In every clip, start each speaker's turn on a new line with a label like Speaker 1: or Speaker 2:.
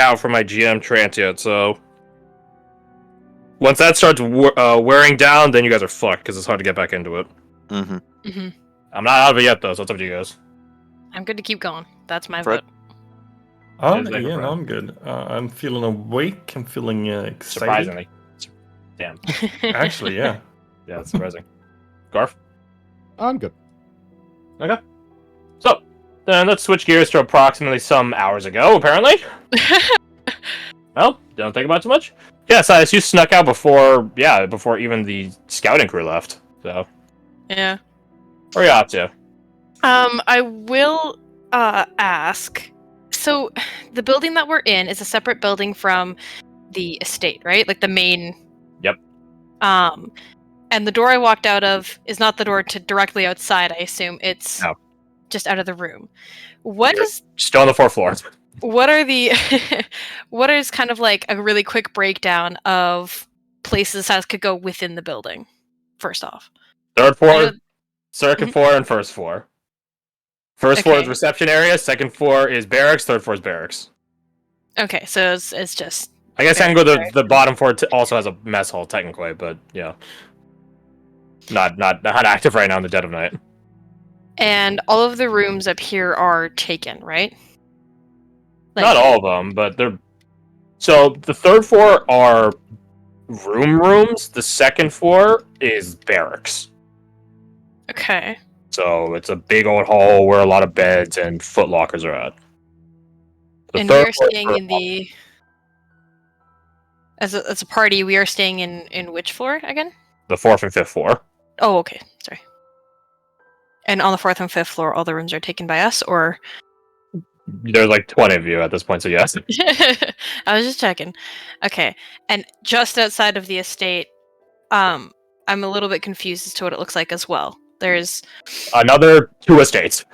Speaker 1: out for my GM transient, so once that starts wearing down, then you guys are fucked because it's hard to get back into it.
Speaker 2: Mm-hmm.
Speaker 3: Mm-hmm.
Speaker 1: I'm not out of it yet, though, so it's up to you guys.
Speaker 3: I'm good to keep going. That's my
Speaker 2: Fred?
Speaker 3: vote.
Speaker 1: Yeah,
Speaker 4: No, I'm good. I'm feeling awake. I'm feeling excited.
Speaker 1: Surprisingly. Damn.
Speaker 4: Actually, yeah.
Speaker 1: Yeah, that's surprising. Garf?
Speaker 5: I'm good.
Speaker 1: Okay. So, then let's switch gears to approximately some hours ago, apparently. Well, don't think about it too much. Yeah, Silass, you snuck out before even the scouting crew left. So,
Speaker 3: Yeah.
Speaker 1: where are you off to?
Speaker 3: I will ask. So, the building that we're in is a separate building from the estate, right? Like the main.
Speaker 1: Yep.
Speaker 3: And the door I walked out of is not the door to directly outside. I assume it's just out of the room. What
Speaker 1: You're
Speaker 3: is
Speaker 1: still on the 4th floor?
Speaker 3: What are the? What is kind of like a really quick breakdown of places that could go within the building? First off,
Speaker 1: 3rd floor, 2nd floor, and 1st floor. 1st floor is reception area. 2nd floor is barracks. 3rd floor is barracks.
Speaker 3: Okay, so it's just.
Speaker 1: I guess I can go to the bottom floor. Also has a mess hall technically, but yeah, not active right now in the dead of night.
Speaker 3: And all of the rooms up here are taken, right? Like,
Speaker 1: not all of them, but they're. So the 3rd floor are rooms. The 2nd floor is barracks.
Speaker 3: Okay.
Speaker 1: So it's a big old hall where a lot of beds and foot lockers are at.
Speaker 3: And we are staying in the. As a party, we are staying in which floor again?
Speaker 1: The 4th and 5th floor.
Speaker 3: Oh, okay. Sorry. And on the 4th and 5th floor, all the rooms are taken by us, or?
Speaker 1: There's like 20 of you at this point, so yes.
Speaker 3: I was just checking. Okay. And just outside of the estate, I'm a little bit confused as to what it looks like as well. There's
Speaker 1: another 2 estates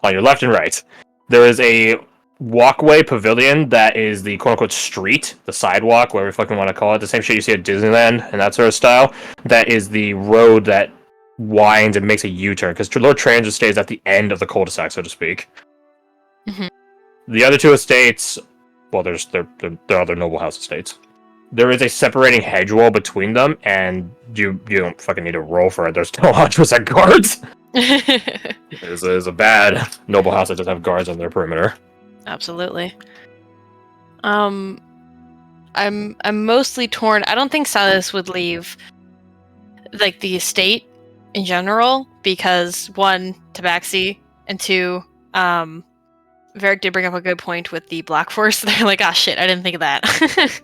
Speaker 1: on your left and right. There is a walkway pavilion that is the quote-unquote street, the sidewalk, whatever you fucking want to call it, the same shit you see at Disneyland and that sort of style. That is the road that winds and makes a U-turn, because Lord Transit stays at the end of the cul-de-sac, so to speak.
Speaker 3: Mm-hmm.
Speaker 1: The other 2 estates, well, there are other noble house estates. There is a separating hedge wall between them, and you don't fucking need to roll for it. There's still 100% guards. It is a bad noble house that doesn't have guards on their perimeter.
Speaker 3: Absolutely. I'm mostly torn. I don't think Silass would leave like the estate in general because 1, tabaxi, and 2, Varric did bring up a good point with the Black Force. They're like, ah, shit, I didn't think of that.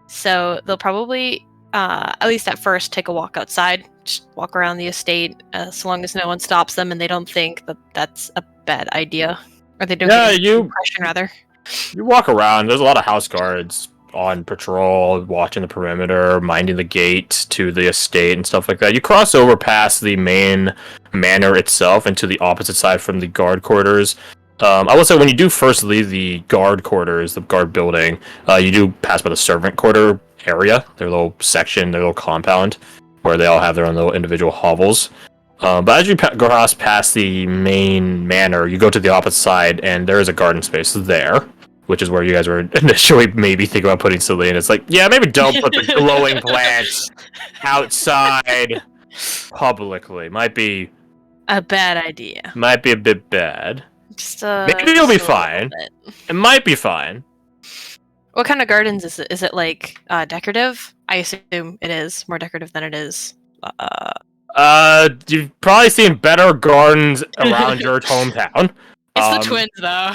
Speaker 3: So they'll probably, at least at first, take a walk outside, just walk around the estate, so long as no one stops them and they don't think that that's a bad idea. Or they don't get the impression, rather.
Speaker 1: You walk around, there's a lot of house guards on patrol, watching the perimeter, minding the gate to the estate and stuff like that. You cross over past the main manor itself and to the opposite side from the guard quarters. I will say, when you do first leave the guard quarters, the guard building, you do pass by the servant quarter area, their little section, their little compound, where they all have their own little individual hovels. But as you cross past the main manor, you go to the opposite side, and there is a garden space there, which is where you guys were initially maybe thinking about putting Celine. It's like, yeah, maybe don't put the glowing plants outside publicly. Might be
Speaker 3: a bad idea.
Speaker 1: Might be a bit bad.
Speaker 3: Just,
Speaker 1: maybe it'll be fine. It might be fine.
Speaker 3: What kind of gardens is it? Is it like decorative? I assume it is more decorative than it is.
Speaker 1: You've probably seen better gardens around your hometown.
Speaker 3: It's the twins, though.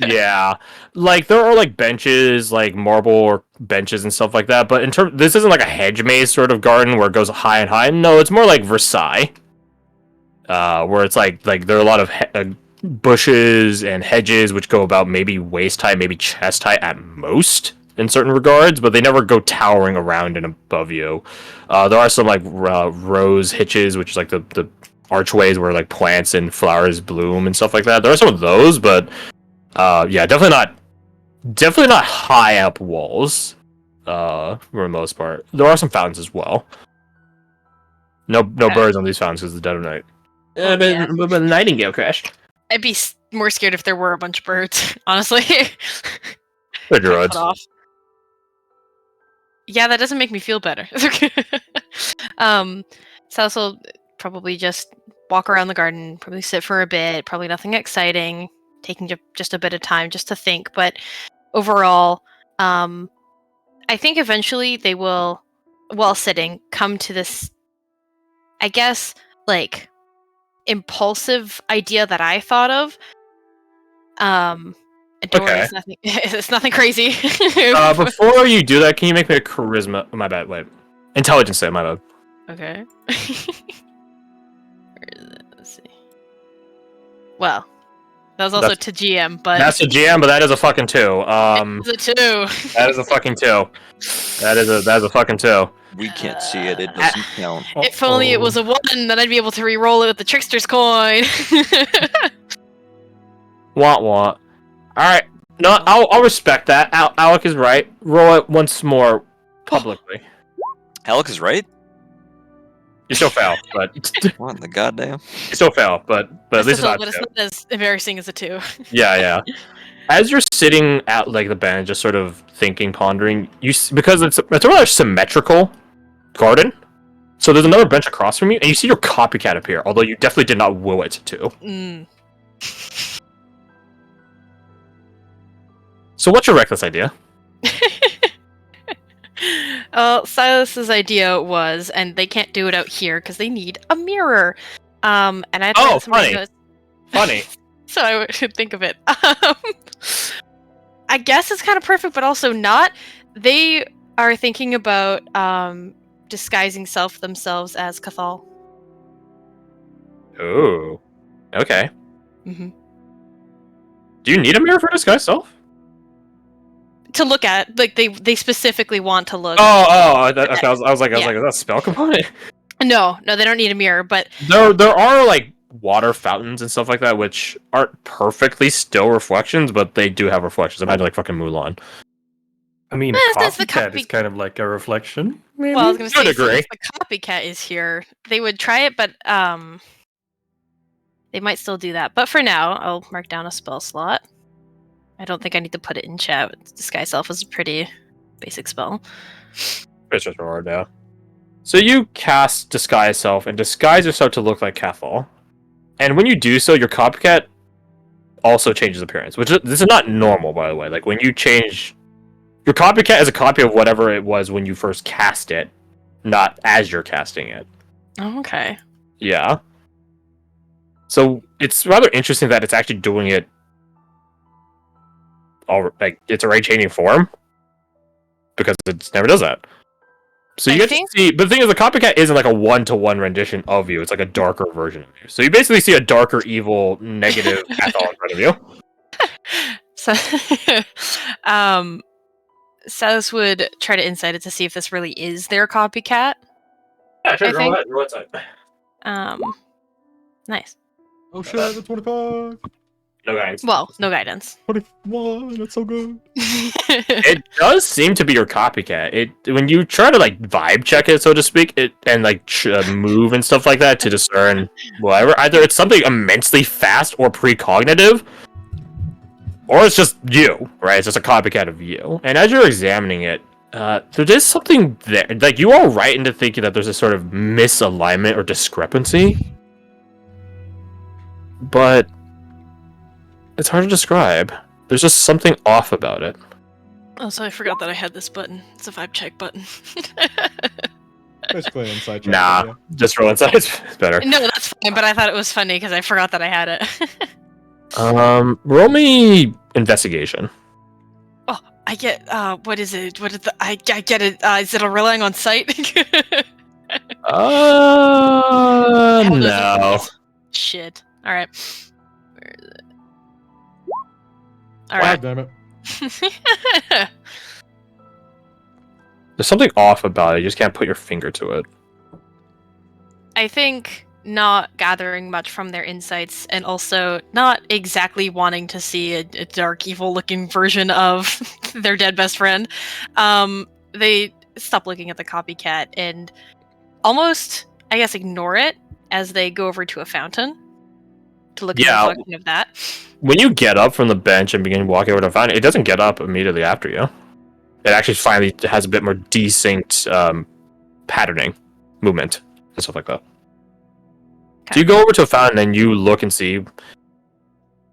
Speaker 1: Yeah, like there are like benches, like marble or benches and stuff like that. But this isn't like a hedge maze sort of garden where it goes high and high. No, it's more like Versailles, where it's like there are a lot of bushes and hedges which go about maybe waist high, maybe chest high at most in certain regards, but they never go towering around and above you. There are some like rose hitches, which is like the archways where like plants and flowers bloom and stuff like that. There are some of those, but yeah, definitely not high up walls for the most part. There are some fountains as well. No birds on these fountains because it's the dead of night. But the nightingale crashed.
Speaker 3: I'd be more scared if there were a bunch of birds, honestly.
Speaker 1: The druids.
Speaker 3: Cut off. Yeah, that doesn't make me feel better. Silass will probably just walk around the garden, probably sit for a bit, probably nothing exciting, taking just a bit of time just to think. But overall, I think eventually they will, while sitting, come to this, I guess, like, impulsive idea that I thought of. And don't worry,
Speaker 1: Okay.
Speaker 3: it's nothing. It's nothing crazy.
Speaker 1: Before you do that, can you make me a charisma? My bad. Wait, intelligence save. My bad.
Speaker 3: Okay. Where is it? Let's see. Well, that was also
Speaker 1: That's-
Speaker 3: to GM, but
Speaker 1: That's a GM, but that is a fucking 2.
Speaker 3: it's a 2.
Speaker 1: That is a fucking 2. That is a fucking 2.
Speaker 2: We can't see it. It doesn't count.
Speaker 3: If only it was a 1, then I'd be able to re-roll it with the trickster's coin.
Speaker 1: Want. All right. No, I'll respect that. Alec is right. Roll it once more publicly.
Speaker 2: Alec is right.
Speaker 1: You still fail, but
Speaker 2: What in the goddamn?
Speaker 1: you still fail, but at least it's not
Speaker 3: but it's
Speaker 1: 2.
Speaker 3: not as embarrassing as a 2.
Speaker 1: Yeah. As you're sitting at like the bench, just sort of thinking, pondering, because it's a rather symmetrical garden. So there's another bench across from you, and you see your copycat appear. Although you definitely did not will it to.
Speaker 3: Mm.
Speaker 1: So what's your reckless idea?
Speaker 3: Silas's idea was, and they can't do it out here because they need a mirror. And I had to
Speaker 1: Oh,
Speaker 3: let somebody
Speaker 1: funny.
Speaker 3: know-
Speaker 1: Funny.
Speaker 3: so I should think of it. I guess it's kind of perfect, but also not. They are thinking about disguising themselves as Cathal.
Speaker 1: Ooh. Okay.
Speaker 3: Mm-hmm.
Speaker 1: Do you need a mirror for disguise self?
Speaker 3: To look at, like they specifically want to look.
Speaker 1: Okay, I was like, is that a spell component?
Speaker 3: No, they don't need a mirror, but
Speaker 1: There are like water fountains and stuff like that, which aren't perfectly still reflections, but they do have reflections. Imagine like fucking Mulan.
Speaker 4: I mean,
Speaker 3: That's the
Speaker 4: copycat is kind of like a reflection. Maybe?
Speaker 3: well, I was gonna
Speaker 1: To a
Speaker 3: say
Speaker 1: degree.
Speaker 3: since the copycat is here, they would try it, but they might still do that. But for now, I'll mark down a spell slot. I don't think I need to put it in chat. Disguise Self is a pretty basic spell.
Speaker 1: It's just hard, yeah. So you cast Disguise Self and disguise yourself to look like Cathal. And when you do so, your copycat also changes appearance. This is not normal, by the way. Like when you change your copycat is a copy of whatever it was when you first cast it, not as you're casting it.
Speaker 3: Oh, okay.
Speaker 1: Yeah. So it's rather interesting that it's actually doing it it's already changing form. Because it never does that. So you get to see, but the thing is, the copycat isn't like a 1-to-1 rendition of you. It's like a darker version of you. So you basically see a darker, evil, negative Cathal in front of you.
Speaker 3: So, Silass would try to insight it to see if this really is their copycat.
Speaker 1: Yeah, sure.
Speaker 3: I think-
Speaker 1: Roll inside.
Speaker 3: Nice.
Speaker 5: Oh shit, that's 25!
Speaker 1: No guidance.
Speaker 3: Well, no guidance.
Speaker 5: 21, that's so good.
Speaker 1: It does seem to be your copycat. When you try to like vibe check it, so to speak, and like move and stuff like that to discern whatever. Either it's something immensely fast or precognitive, or it's just you, right? It's just a copycat of you. And as you're examining it, there is something there. Like you are right into thinking that there's a sort of misalignment or discrepancy, but it's hard to describe. There's just something off about it.
Speaker 3: Oh, so I forgot that I had this button. It's a vibe check button.
Speaker 5: Basically an inside check.
Speaker 1: Nah,
Speaker 5: yeah.
Speaker 1: just roll inside. It's better.
Speaker 3: No, that's fine, but I thought it was funny because I forgot that I had it.
Speaker 1: Roll me investigation.
Speaker 3: Oh, I get, what is it? What is the, I get it, is it a relying on sight?
Speaker 1: No.
Speaker 3: Shit. Alright. Where is it?
Speaker 5: God
Speaker 3: Alright.
Speaker 5: damn it.
Speaker 1: There's something off about it. You just can't put your finger to it.
Speaker 3: I think not gathering much from their insights and also not exactly wanting to see a dark, evil-looking version of their dead best friend, they stop looking at the copycat and almost, I guess, ignore it as they go over to a fountain. to look at the
Speaker 1: Yeah.
Speaker 3: reflection of that.
Speaker 1: When you get up from the bench and begin walking over to the fountain, it doesn't get up immediately after you. It actually finally has a bit more distinct patterning, movement, and stuff like that. So you go over to a fountain and you look and see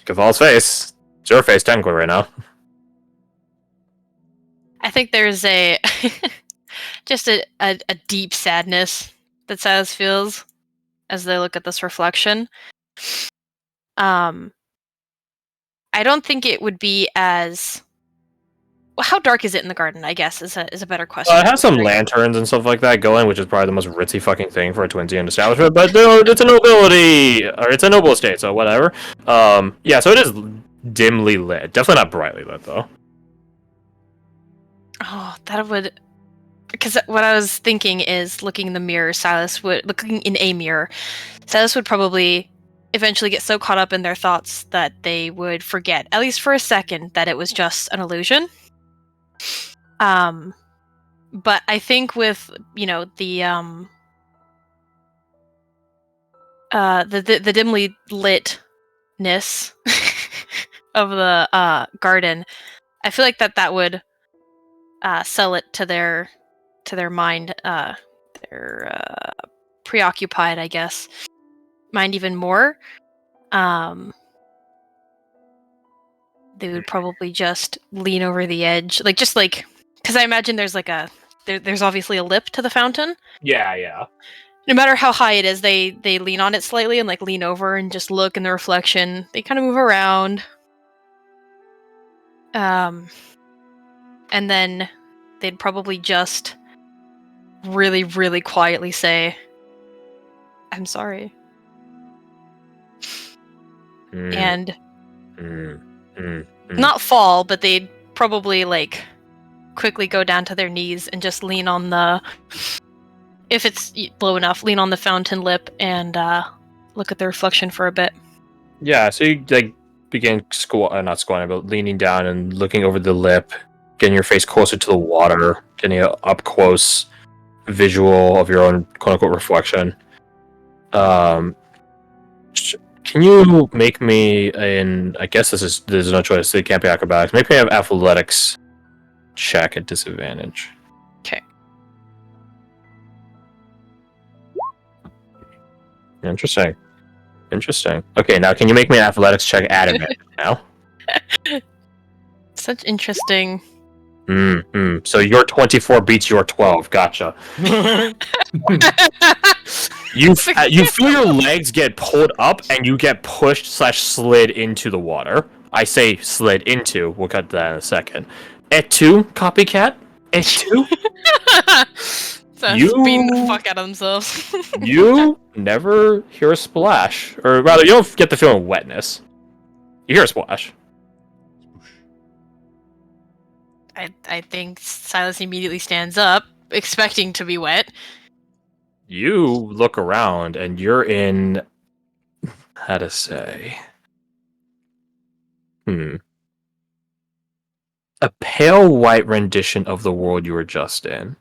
Speaker 1: Cathal's face. It's your face technically right now.
Speaker 3: I think there's a just a deep sadness that Silas feels as they look at this reflection. I don't think it would be as well. How dark is it in the garden? I guess is a better question.
Speaker 1: It has some lanterns and stuff like that going, which is probably the most ritzy fucking thing for a Twinsian establishment. But dude, it's a nobility, or it's a noble estate, so whatever. Yeah, so it is dimly lit. Definitely not brightly lit though.
Speaker 3: Oh, that would. Because what I was thinking is looking in a mirror, Silas would probably eventually get so caught up in their thoughts that they would forget, at least for a second, that it was just an illusion. But I think with the dimly litness of the garden, I feel like that would sell it to their mind. They're preoccupied, I guess, mind even more. They would probably just lean over the edge, because I imagine there's there's obviously a lip to the fountain.
Speaker 1: Yeah.
Speaker 3: No matter how high it is, they lean on it slightly and lean over and just look in the reflection. They kind of move around. And then they'd probably just really, really quietly say, "I'm sorry." And not fall, but they'd probably quickly go down to their knees and just lean on the, if it's low enough, lean on the fountain lip and look at the reflection for a bit.
Speaker 1: Yeah, so you begin not squatting, but leaning down and looking over the lip, getting your face closer to the water, getting an up close visual of your own quote unquote reflection. Can you make me I guess there's no choice, it can't be acrobatics. Make me have athletics check at disadvantage.
Speaker 3: Okay.
Speaker 1: Interesting. Okay, now can you make me an athletics check at advantage now?
Speaker 3: Such interesting.
Speaker 1: So your 24 beats your 12. Gotcha. You feel your legs get pulled up and you get pushed/slid into the water. I say slid into. We'll cut to that in a second. Et2, copycat. Et2.
Speaker 3: Sounds beating the fuck out of themselves.
Speaker 1: You never hear a splash, or rather, you don't get the feeling of wetness. You hear a splash.
Speaker 3: I think Silas immediately stands up, expecting to be wet.
Speaker 1: You look around and you're in, how to say, a pale white rendition of the world you were just in.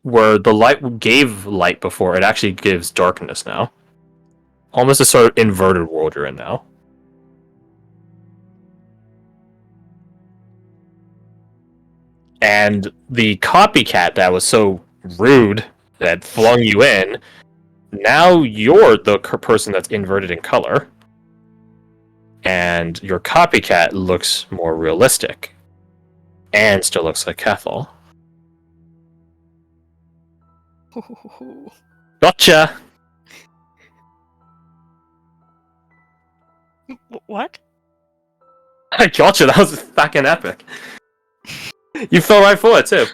Speaker 1: Where the light gave light before, it actually gives darkness now. Almost a sort of inverted world you're in now. And the copycat that was so rude that flung you in, now you're the person that's inverted in color. And your copycat looks more realistic. And still looks like Cathal. Gotcha!
Speaker 3: What?
Speaker 1: I gotcha, that was fucking epic. You fell right for it, too.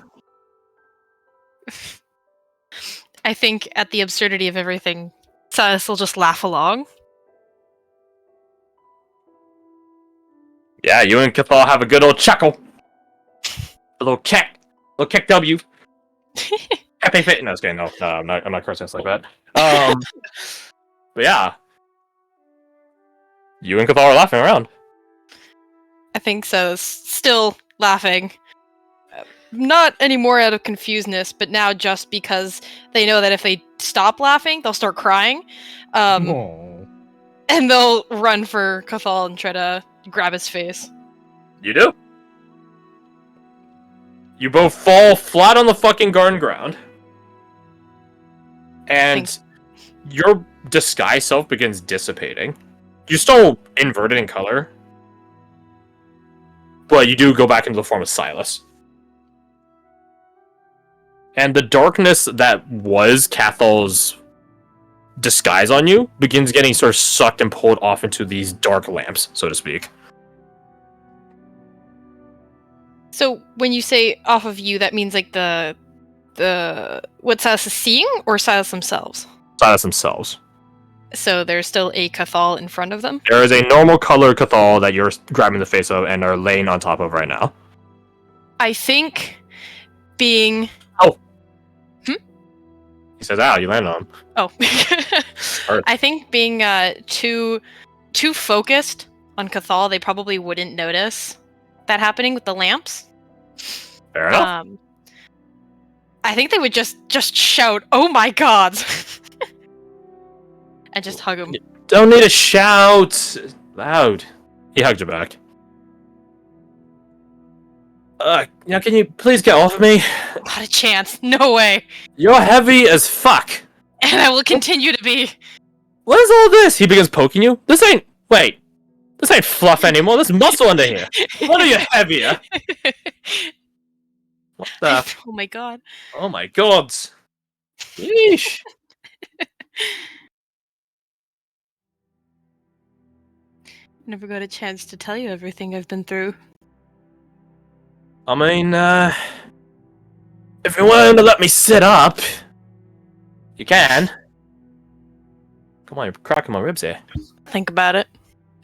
Speaker 3: I think at the absurdity of everything, Silas will just laugh along.
Speaker 1: Yeah, you and Cathal have a good old chuckle. A little kick. A little kick W. Happy fit. No, okay, no, I'm not cursing like that. But yeah. You and Cathal are laughing around.
Speaker 3: I think so. Still laughing. Not anymore out of confusedness, but now just because they know that if they stop laughing, they'll start crying.
Speaker 5: Oh.
Speaker 3: And they'll run for Cathal and try to grab his face.
Speaker 1: You do. You both fall flat on the fucking garden ground. And your disguise self begins dissipating. You're still inverted in color. But you do go back into the form of Silass. And the darkness that was Cathal's disguise on you begins getting sort of sucked and pulled off into these dark lamps, so to speak.
Speaker 3: So when you say off of you, that means like the what Silas is seeing, or Silas themselves?
Speaker 1: Silass themselves.
Speaker 3: So there's still a Cathal in front of them?
Speaker 1: There is a normal color Cathal that you're grabbing the face of and are laying on top of right now.
Speaker 3: I think being...
Speaker 1: He says, ow, you landed on him.
Speaker 3: Oh. I think being too focused on Cathal, they probably wouldn't notice that happening with the lamps.
Speaker 1: Fair enough.
Speaker 3: I think they would just shout, "Oh my god!" and just hug him.
Speaker 1: Don't need to shout loud. He hugged you back. Now can you please get off of me?
Speaker 3: Not a chance. No way.
Speaker 1: You're heavy as fuck.
Speaker 3: And I will continue to be.
Speaker 1: What is all this? He begins poking you. This ain't fluff anymore. This is muscle under here. What are you heavier? What the?
Speaker 3: Oh my god.
Speaker 1: Oh my god. Yeesh.
Speaker 3: Never got a chance to tell you everything I've been through.
Speaker 1: I mean, if you're willing to let me sit up, you can. Come on, you're cracking my ribs here.
Speaker 3: Think about it.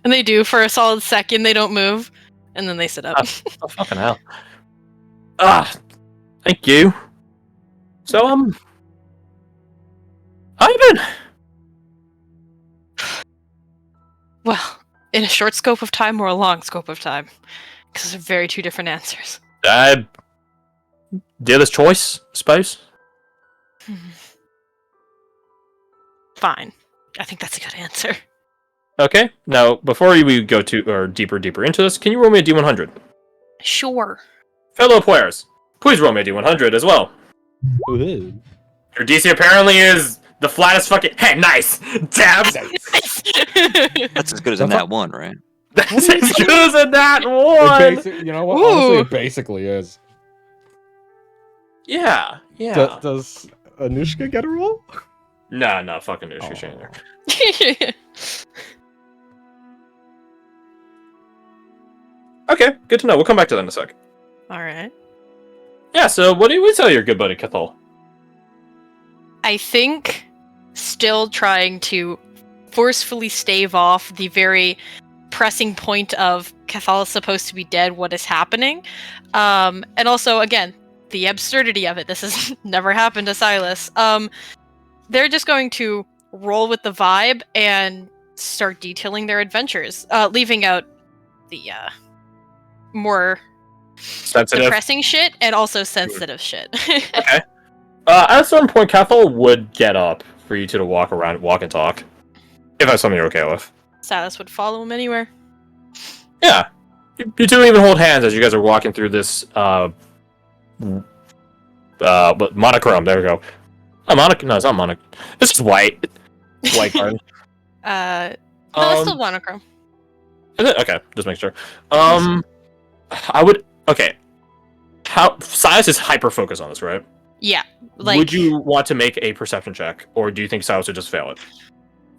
Speaker 3: And they do for a solid second. They don't move. And then they sit up.
Speaker 1: Oh, fucking hell. Thank you. So, how you been?
Speaker 3: Well, in a short scope of time or a long scope of time? Because they're very two different answers.
Speaker 1: Dealer's choice, I suppose.
Speaker 3: Fine. I think that's a good answer.
Speaker 1: Okay, now, before we go deeper into this, can you roll me a D100?
Speaker 3: Sure.
Speaker 1: Fellow players, please roll me a D100 as well.
Speaker 5: Ooh.
Speaker 1: Your DC apparently is the flattest fucking... Hey, nice! Dabs!
Speaker 2: That's as good as a nat one, right?
Speaker 1: That's as good as a nat
Speaker 5: It
Speaker 1: one!
Speaker 5: you know what? Honestly, it basically is.
Speaker 1: Yeah, yeah.
Speaker 5: Does Anushka get a roll?
Speaker 1: Nah, fucking Nushka
Speaker 5: Oh.
Speaker 1: Chandler. Okay, good to know. We'll come back to that in a sec.
Speaker 3: Alright.
Speaker 1: Yeah, so what do we tell your good buddy Cathal?
Speaker 3: I think still trying to forcefully stave off the very pressing point of Cathal is supposed to be dead, what is happening. And also, again, the absurdity of it. This has never happened to Silas. They're just going to roll with the vibe and start detailing their adventures, leaving out the more
Speaker 1: Sensitive.
Speaker 3: depressing shit and also sensitive shit.
Speaker 1: Okay. At a certain point, Cathal would get up for you two to walk and talk. If that's something you're okay with.
Speaker 3: Silas would follow him anywhere.
Speaker 1: Yeah. You two even hold hands as you guys are walking through this, monochrome. There we go. No, it's not monochrome. It's just white. White card.
Speaker 3: No, it's still monochrome.
Speaker 1: Is it? Okay, just make sure. Okay. Silas is hyper-focused on this, right?
Speaker 3: Yeah. Like,
Speaker 1: Would you want to make a perception check, or do you think Silas would just fail it?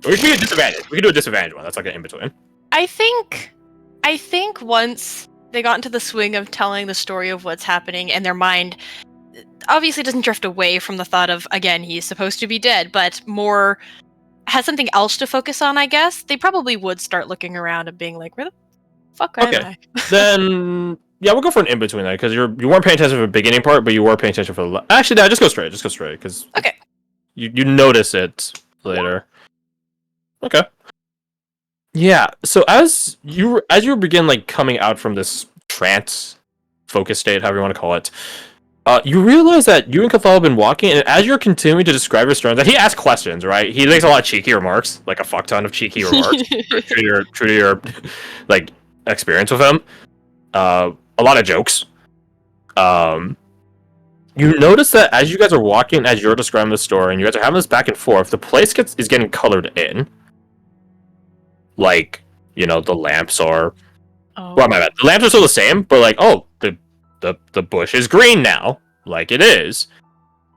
Speaker 1: Or we can do a disadvantage. We can do a disadvantage one. That's like an in-between.
Speaker 3: I think once they got into the swing of telling the story of what's happening, and their mind obviously doesn't drift away from the thought of, again, he's supposed to be dead, but more has something else to focus on, I guess, they probably would start looking around and being like, where the fuck am I?
Speaker 1: Then, yeah, we'll go for an in-between there, because you weren't paying attention for the beginning part, but you were paying attention for the... Actually, no, just go straight, because...
Speaker 3: Okay.
Speaker 1: You notice it later. Okay. Yeah, so as you begin, like, coming out from this trance focus state, however you want to call it, You realize that you and Cathal have been walking, and as you're continuing to describe your story, that he asks questions, right? He makes a lot of cheeky remarks, like a fuck ton of cheeky remarks, true to your like experience with him. A lot of jokes. You notice that as you guys are walking, as you're describing the story, and you guys are having this back and forth, the place is getting colored in. Like, the lamps are.
Speaker 3: Oh.
Speaker 1: Well, my bad. The lamps are still the same, but like, the bush is green now, like it is.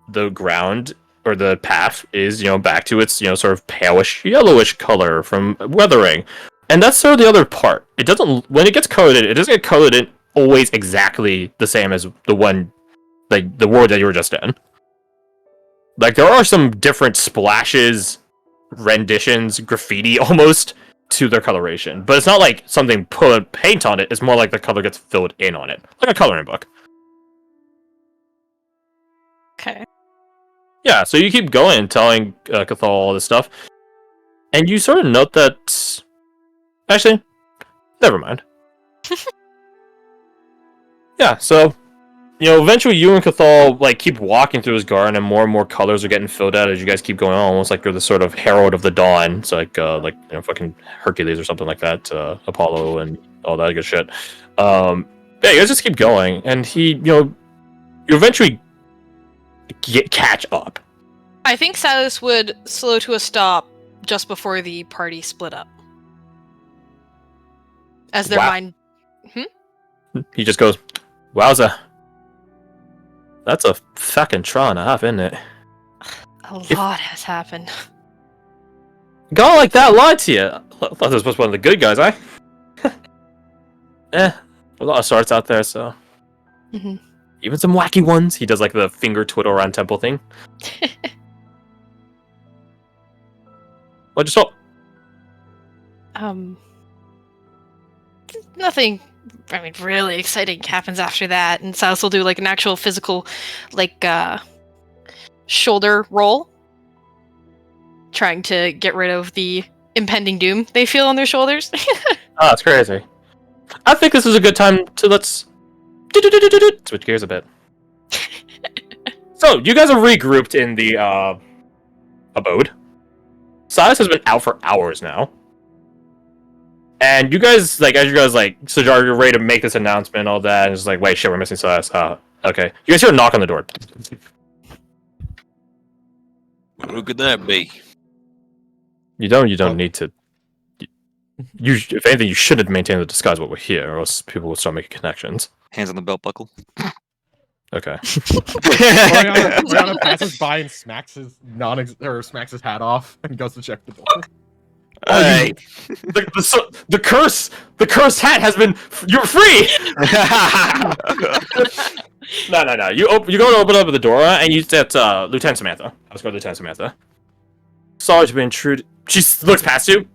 Speaker 1: The ground or the path is, back to its, sort of palish yellowish color from weathering. And that's sort of the other part. It doesn't, when it gets colored in, it doesn't get colored in always exactly the same as the one, like the word that you were just in. Like there are some different splashes, renditions, graffiti almost to their coloration, but it's not like something put paint on it. It's more like the color gets filled in on it, like a coloring book.
Speaker 3: Okay.
Speaker 1: Yeah, so you keep going, telling Cathal all this stuff, and you sort of note that. Actually, never mind. Yeah, so eventually you and Cathal like keep walking through his garden, and more colors are getting filled out as you guys keep going on, almost like you're the sort of herald of the dawn. It's like fucking Hercules or something like that, Apollo and all that good shit. Yeah, you guys just keep going, and you eventually catch up.
Speaker 3: I think Silas would slow to a stop just before the party split up. As their
Speaker 1: Wow.
Speaker 3: mind.
Speaker 1: He just goes, "Wowza. That's a fucking tron and a half, isn't it?"
Speaker 3: A lot has happened.
Speaker 1: God like that lied to you. I thought this was supposed to be one of the good guys, eh? A lot of swords out there, so.
Speaker 3: Mhm.
Speaker 1: Even some wacky ones. He does like the finger twiddle around temple thing. What'd you saw?
Speaker 3: Nothing, really exciting happens after that, and Silas will do like an actual physical, shoulder roll, trying to get rid of the impending doom they feel on their shoulders.
Speaker 1: Oh, that's crazy. I think this is a good time to let's switch gears a bit. So, you guys are regrouped in the abode. Silas has been out for hours now. And you guys, as you guys, Sajar, you're ready to make this announcement and all that, and it's like, wait, shit, we're missing Silas. Okay. You guys hear a knock on the door.
Speaker 2: Who could that be?
Speaker 1: You don't need to. If anything, you should have maintained the disguise while we're here, or else people will start making connections.
Speaker 2: Hands on the belt buckle.
Speaker 1: Okay.
Speaker 5: Oriana passes by and smacks his hat off and goes to check the door.
Speaker 1: Hey, the cursed hat has been. You're free. No. You go to open up the door and you said Lieutenant Samantha. Let's go to Lieutenant Samantha. Sorry to be intrude. She looks past you.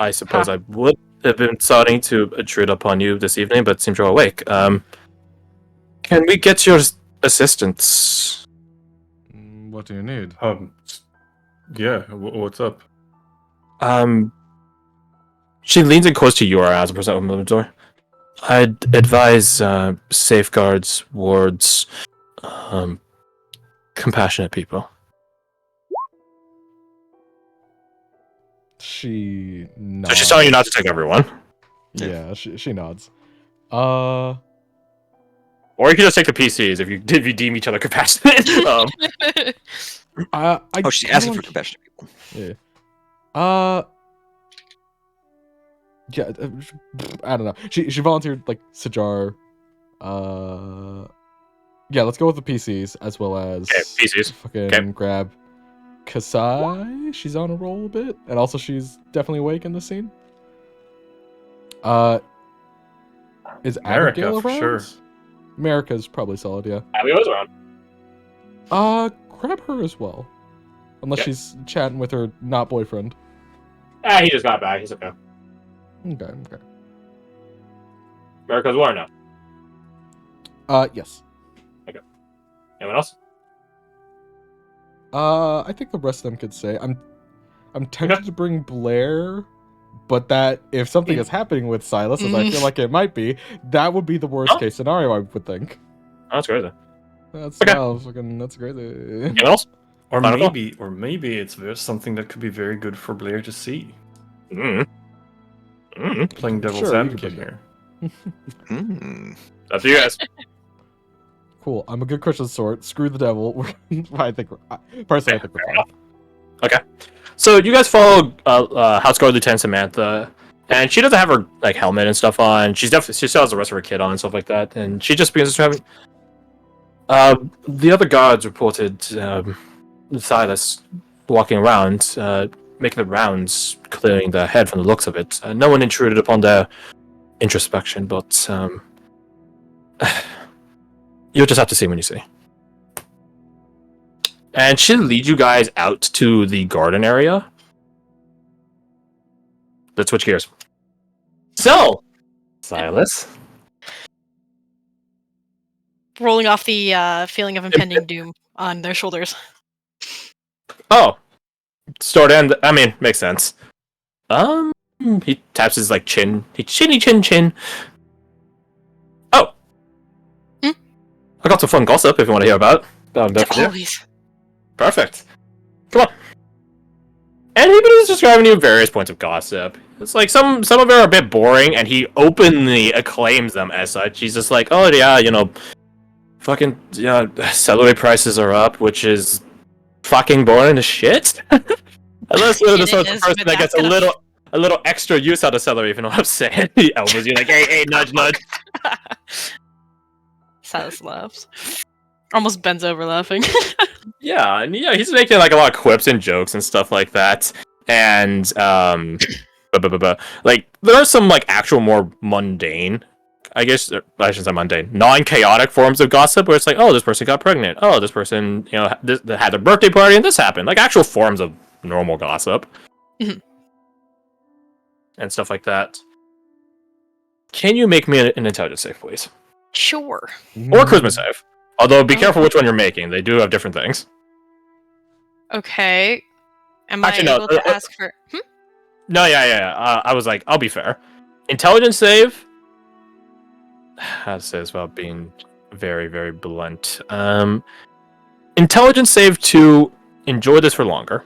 Speaker 1: I suppose I would have been starting to intrude upon you this evening, but it seems you're awake. Can we get your assistance?
Speaker 5: What do you need?
Speaker 4: Yeah. What's up?
Speaker 1: She leans in close to you as a person opens the door. I'd advise safeguards, wards, compassionate people.
Speaker 5: She nods.
Speaker 1: So she's telling you not to take everyone.
Speaker 5: Yeah, she nods.
Speaker 1: Or you can just take the PCs if you deem each other compassionate.
Speaker 2: She's asking for compassionate people.
Speaker 5: Yeah. Yeah, I don't know. She volunteered Sajar. Yeah, let's go with the PCs as well as
Speaker 1: PCs.
Speaker 5: Fucking grab Kasai. She's on a roll a bit, and also she's definitely awake in the scene. Is
Speaker 4: America,
Speaker 5: Abigail
Speaker 4: for
Speaker 5: around?
Speaker 4: sure.
Speaker 5: America's probably solid, yeah.
Speaker 1: Abigail's around.
Speaker 5: Grab her as well, unless she's chatting with her not boyfriend.
Speaker 1: He just got back. He's okay.
Speaker 5: Okay.
Speaker 1: America's war now.
Speaker 5: Yes.
Speaker 1: Anyone else?
Speaker 5: I think the rest of them could say. I'm tempted to bring Blair, but that if something is happening with Silas, as I feel like it might be, that would be the worst case scenario, I would think.
Speaker 1: That's crazy.
Speaker 5: That's
Speaker 1: Okay.
Speaker 5: wow, fucking. That's crazy.
Speaker 1: Anything else?
Speaker 4: Or
Speaker 1: Final
Speaker 4: maybe it's something that could be very good for Blair to see.
Speaker 1: Mm. Mm.
Speaker 4: Playing devil's
Speaker 5: Sure, you can
Speaker 4: advocate
Speaker 5: put
Speaker 4: here.
Speaker 2: Hmm.
Speaker 1: Up to you guys.
Speaker 5: Cool. I'm a good Christian sort. Screw the devil. I think. Personally, I think we're fine.
Speaker 1: So you guys follow House Guard Lieutenant Samantha, and she doesn't have her like helmet and stuff on. She still has the rest of her kit on and stuff like that, and she just begins to have. The other guards reported Silas walking around, making the rounds, clearing their head from the looks of it. No one intruded upon their introspection, but you'll just have to see when you see. And she'll lead you guys out to the garden area. Let's switch gears. So, Silas.
Speaker 3: Rolling off the feeling of impending doom on their shoulders.
Speaker 1: Oh. Start end. I mean, makes sense. He taps his like chin. He chin. Oh.
Speaker 3: Hmm?
Speaker 1: I got some fun gossip if you want to hear about.
Speaker 3: Always.
Speaker 1: Perfect. Come on. And he is describing you various points of gossip. It's like some of them are a bit boring, and he openly acclaims them as such. He's just like, oh yeah, fucking celery prices are up, which is fucking boring as shit. Unless you're the sort of person that gets a little extra use out of celery, if you know what I'm saying. He elbows you like, hey, nudge.
Speaker 3: Silas laughs. Almost bends over laughing.
Speaker 1: Yeah, and he's making like a lot of quips and jokes and stuff like that. And like there are some like actual more mundane, I guess I shouldn't say mundane, non-chaotic forms of gossip where it's like, oh, this person got pregnant. Oh, this person, had their birthday party and this happened. Like actual forms of normal gossip.
Speaker 3: Mhm.
Speaker 1: And stuff like that. Can you make me an intelligence save, please?
Speaker 3: Sure.
Speaker 1: Or Charisma save. Although, be careful which one you're making. They do have different things.
Speaker 3: Okay. Am
Speaker 1: Actually,
Speaker 3: I
Speaker 1: no,
Speaker 3: able to ask for...
Speaker 1: No, yeah. I was like, I'll be fair. Intelligence save. How to say this without being very, very blunt. Intelligence save to enjoy this for longer.